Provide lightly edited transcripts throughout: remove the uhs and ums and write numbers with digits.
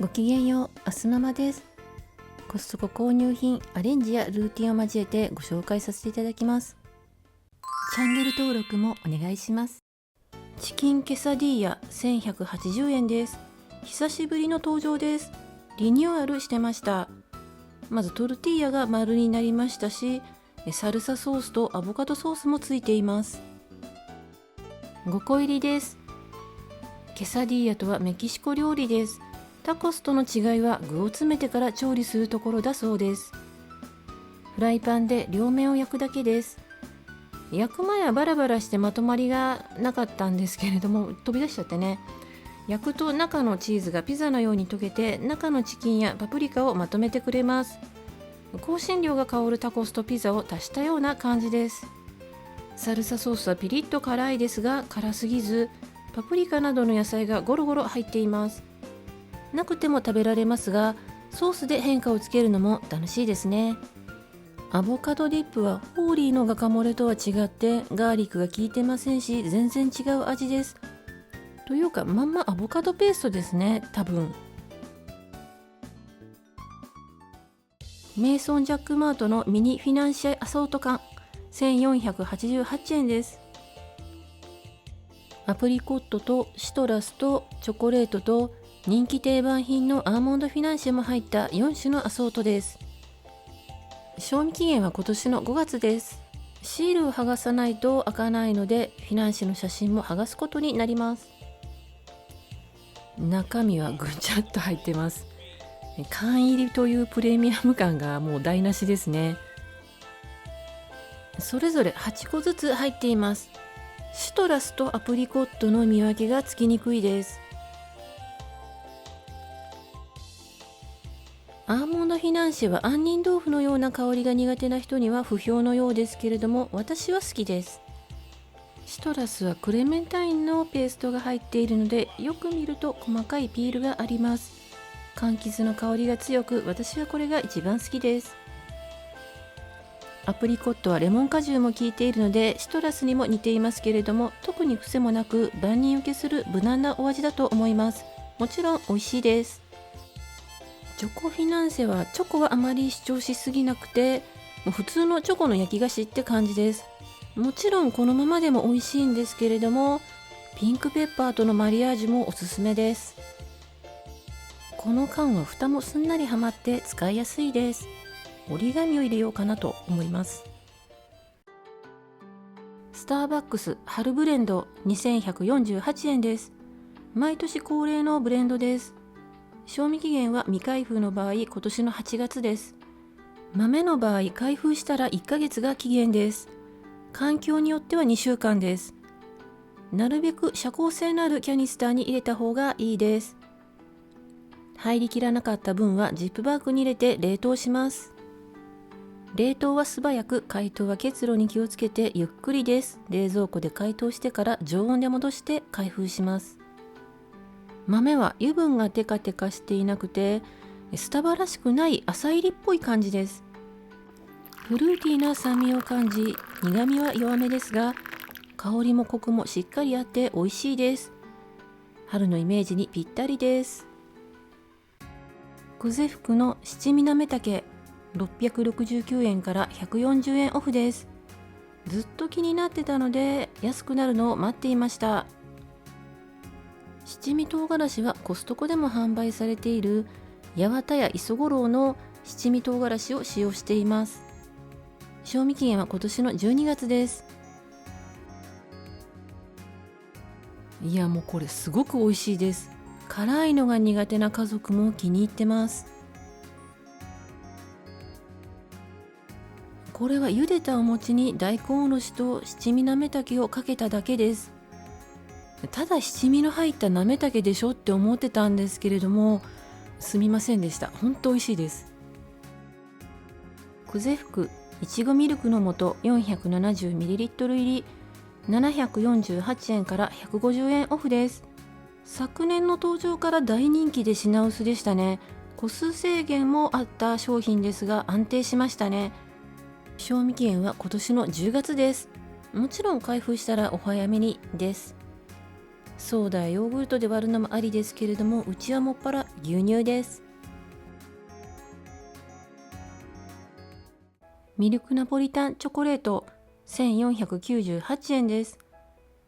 ごきげんよう、アスママです。コストコ購入品アレンジやルーティンを交えてご紹介させていただきます。チャンネル登録もお願いします。チキンケサディーヤ1180円です。久しぶりの登場です。リニューアルしてました。まずトルティーヤが丸になりましたし、サルサソースとアボカドソースもついています。5個入りです。ケサディーヤとはメキシコ料理です。タコスとの違いは具を詰めてから調理するところだそうです。フライパンで両面を焼くだけです。焼く前はバラバラしてまとまりがなかったんですけれども、飛び出しちゃってね。焼くと中のチーズがピザのように溶けて、中のチキンやパプリカをまとめてくれます。香辛料が香るタコスとピザを足したような感じです。サルサソースはピリッと辛いですが辛すぎず、パプリカなどの野菜がゴロゴロ入っています。なくても食べられますが、ソースで変化をつけるのも楽しいですね。アボカドディップはホーリーのガカモレとは違ってガーリックが効いてませんし、全然違う味です。というかまんまアボカドペーストですね、多分。メイソンジャックマートのミニフィナンシャルアソート缶1488円です。アプリコットとシトラスとチョコレートと人気定番品のアーモンドフィナンシェも入った4種のアソートです。賞味期限は今年の5月です。シールを剥がさないと開かないので、フィナンシェの写真も剥がすことになります。中身はぐちゃっと入ってます。缶入りというプレミアム感がもう台無しですね。それぞれ8個ずつ入っています。シトラスとアプリコットの見分けがつきにくいです。アーモンドフィナンシェは杏仁豆腐のような香りが苦手な人には不評のようですけれども、私は好きです。シトラスはクレメンタインのペーストが入っているので、よく見ると細かいピールがあります。柑橘の香りが強く、私はこれが一番好きです。アプリコットはレモン果汁も効いているので、シトラスにも似ていますけれども、特に癖もなく万人受けする無難なお味だと思います。もちろん美味しいです。チョコフィナンセはチョコはあまり主張しすぎなくて、もう普通のチョコの焼き菓子って感じです。もちろんこのままでも美味しいんですけれども、ピンクペッパーとのマリアージュもおすすめです。この缶は蓋もすんなりはまって使いやすいです。折り紙を入れようかなと思います。スターバックス春ブレンド2148円です。毎年恒例のブレンドです。賞味期限は未開封の場合、今年の8月です。豆の場合、開封したら1ヶ月が期限です。環境によっては2週間です。なるべく遮光性のあるキャニスターに入れた方がいいです。入りきらなかった分はジップバッグに入れて冷凍します。冷凍は素早く、解凍は結露に気をつけてゆっくりです。冷蔵庫で解凍してから常温で戻して開封します。豆は油分がテカテカしていなくて、スタバらしくない浅入りっぽい感じです。フルーティーな酸味を感じ、苦味は弱めですが、香りもコクもしっかりあって美味しいです。春のイメージにぴったりです。久世福の七味なめたけ669円から140円オフです。ずっと気になってたので安くなるのを待っていました。七味唐辛子はコストコでも販売されている八幡屋磯五郎の七味唐辛子を使用しています。賞味期限は今年の12月です。いや、もうこれすごく美味しいです。辛いのが苦手な家族も気に入ってます。これは茹でたお餅に大根おろしと七味なめたけをかけただけです。ただ七味の入ったなめたけでしょって思ってたんですけれども、すみませんでした。本当美味しいです。久世福いちごミルクの素 470ml 入り748円から150円オフです。昨年の登場から大人気で品薄でしたね。個数制限もあった商品ですが安定しましたね。賞味期限は今年の10月です。もちろん開封したらお早めにです。ソーダやヨーグルトで割るのもありですけれども、うちはもっぱら牛乳です。ミルクナポリタンチョコレート 1498 円です。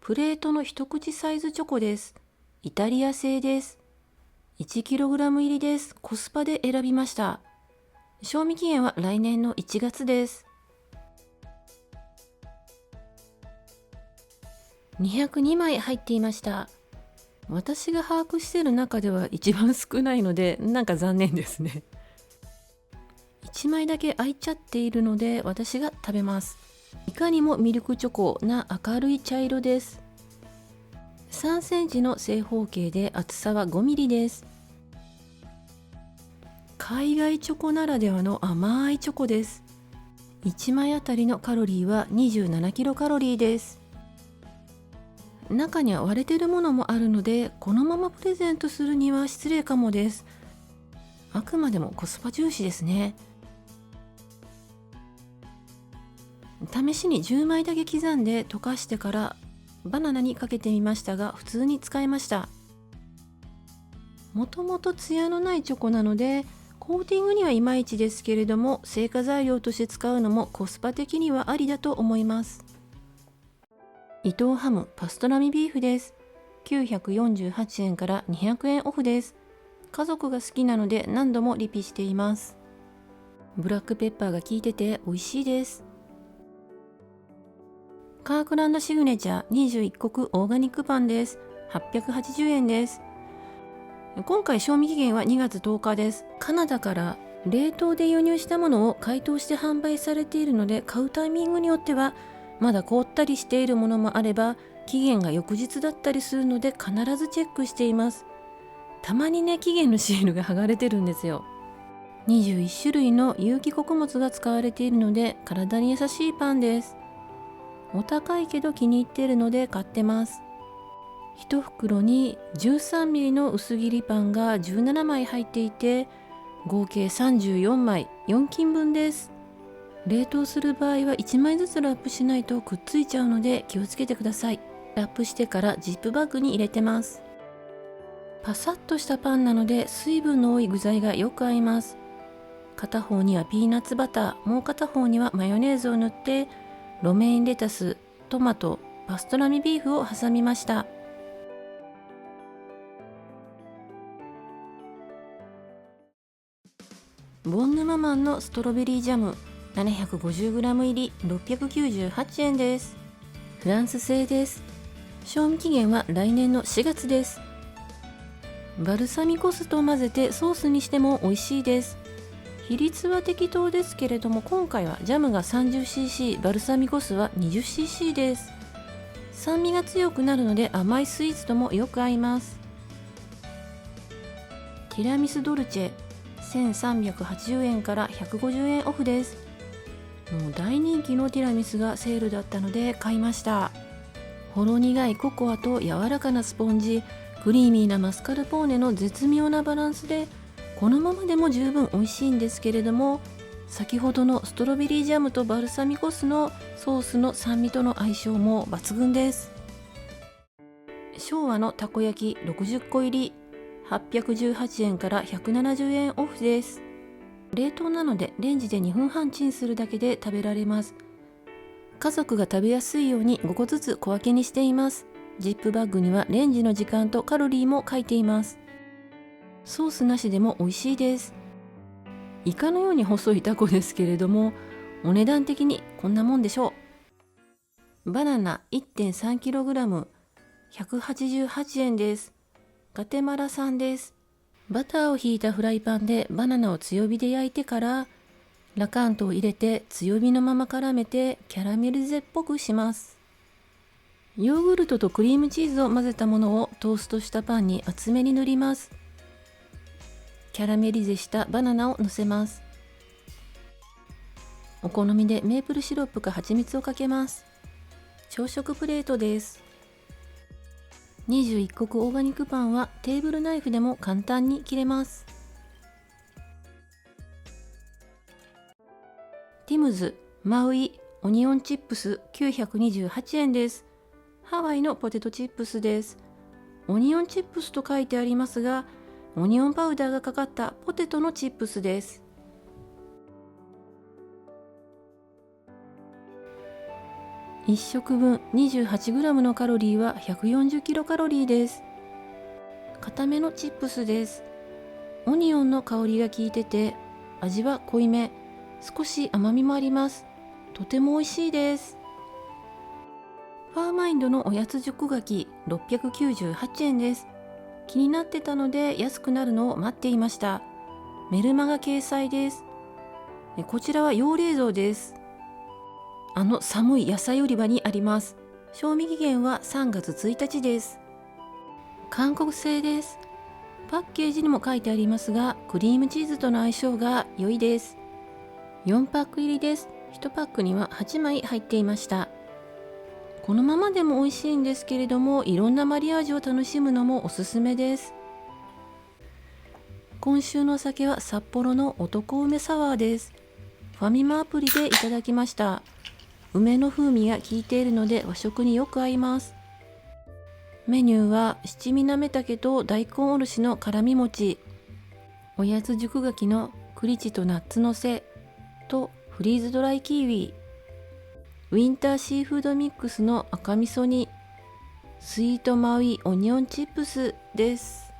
プレートの一口サイズチョコです。イタリア製です。1kg 入りです。コスパで選びました。賞味期限は来年の1月です。202枚入っていました。私が把握している中では一番少ないので、なんか残念ですね。1枚だけ空いちゃっているので私が食べます。いかにもミルクチョコな明るい茶色です。3センチの正方形で厚さは5ミリです。海外チョコならではの甘いチョコです。1枚あたりのカロリーは27キロカロリーです。中には割れているものもあるので、このままプレゼントするには失礼かもです。あくまでもコスパ重視ですね。試しに10枚だけ刻んで溶かしてからバナナにかけてみましたが、普通に使えました。もともとツヤのないチョコなのでコーティングにはいまいちですけれども、製菓材料として使うのもコスパ的にはありだと思います。伊藤ハムパストラミビーフです。948円から200円オフです。家族が好きなので何度もリピしています。ブラックペッパーが効いてて美味しいです。カークランドシグネチャー21穀オーガニックパンです。880円です。今回賞味期限は2月10日です。カナダから冷凍で輸入したものを解凍して販売されているので、買うタイミングによってはまだ凍ったりしているものもあれば、期限が翌日だったりするので必ずチェックしています。たまにね、期限のシールが剥がれてるんですよ。21種類の有機穀物が使われているので体に優しいパンです。お高いけど気に入っているので買ってます。1袋に 13mm の薄切りパンが17枚入っていて、合計34枚4斤分です。冷凍する場合は1枚ずつラップしないとくっついちゃうので気をつけてください。ラップしてからジップバッグに入れてます。パサッとしたパンなので水分の多い具材がよく合います。片方にはピーナッツバター、もう片方にはマヨネーズを塗ってロメインレタス、トマト、パストラミビーフを挟みました。ボンヌママンのストロベリージャム 750g 入り698円です。フランス製です。賞味期限は来年の4月です。バルサミコ酢と混ぜてソースにしても美味しいです。比率は適当ですけれども、今回はジャムが 30cc、 バルサミコ酢は 20cc です。酸味が強くなるので甘いスイーツともよく合います。ティラミスドルチェ1380円から150円オフです。もう大人気のティラミスがセールだったので買いました。ほろ苦いココアと柔らかなスポンジ、クリーミーなマスカルポーネの絶妙なバランスで、このままでも十分美味しいんですけれども、先ほどのストロベリージャムとバルサミコ酢のソースの酸味との相性も抜群です。昭和のたこ焼き60個入り818円から170円オフです。冷凍なのでレンジで2分半チンするだけで食べられます。家族が食べやすいように5個ずつ小分けにしています。ジップバッグにはレンジの時間とカロリーも書いています。ソースなしでも美味しいです。イカのように細いタコですけれども、お値段的にこんなもんでしょう。バナナ 1.3kg 188円です。ガテマラ産です。バターをひいたフライパンでバナナを強火で焼いてからラカントを入れて強火のまま絡めてキャラメリゼっぽくします。ヨーグルトとクリームチーズを混ぜたものをトーストしたパンに厚めに塗ります。キャラメリゼしたバナナを乗せます。お好みでメープルシロップか蜂蜜をかけます。朝食プレートです。21穀オーガニックパンはテーブルナイフでも簡単に切れます。ティムズマウイオニオンチップス928円です。ハワイのポテトチップスです。オニオンチップスと書いてありますが、オニオンパウダーがかかったポテトのチップスです。1食分 28g のカロリーは140キロカロリーです。固めのチップスです。オニオンの香りが効いてて、味は濃いめ、少し甘みもあります。とても美味しいです。ファーマインドのおやつ熟柿698円です。気になってたので安くなるのを待っていました。メルマガ掲載です。こちらは要冷蔵です。寒い野菜売り場にあります。賞味期限は3月1日です。韓国製です。パッケージにも書いてありますが、クリームチーズとの相性が良いです。4パック入りです。1パックには8枚入っていました。このままでも美味しいんですけれども、いろんなマリアージュを楽しむのもおすすめです。今週のお酒は札幌の男梅サワーです。ファミマアプリでいただきました。梅の風味が効いているので和食によく合います。メニューは七味なめたけと大根おろしの辛み餅、おやつ熟柿の栗チとナッツのせとフリーズドライキウイ、ウィンターシーフードミックスの赤味噌煮、スイートマウイオニオンチップスです。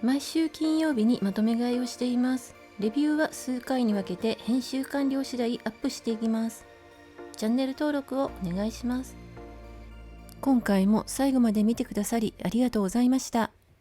毎週金曜日にまとめ買いをしています。レビューは数回に分けて編集完了次第アップしていきます。チャンネル登録をお願いします。今回も最後まで見てくださりありがとうございました。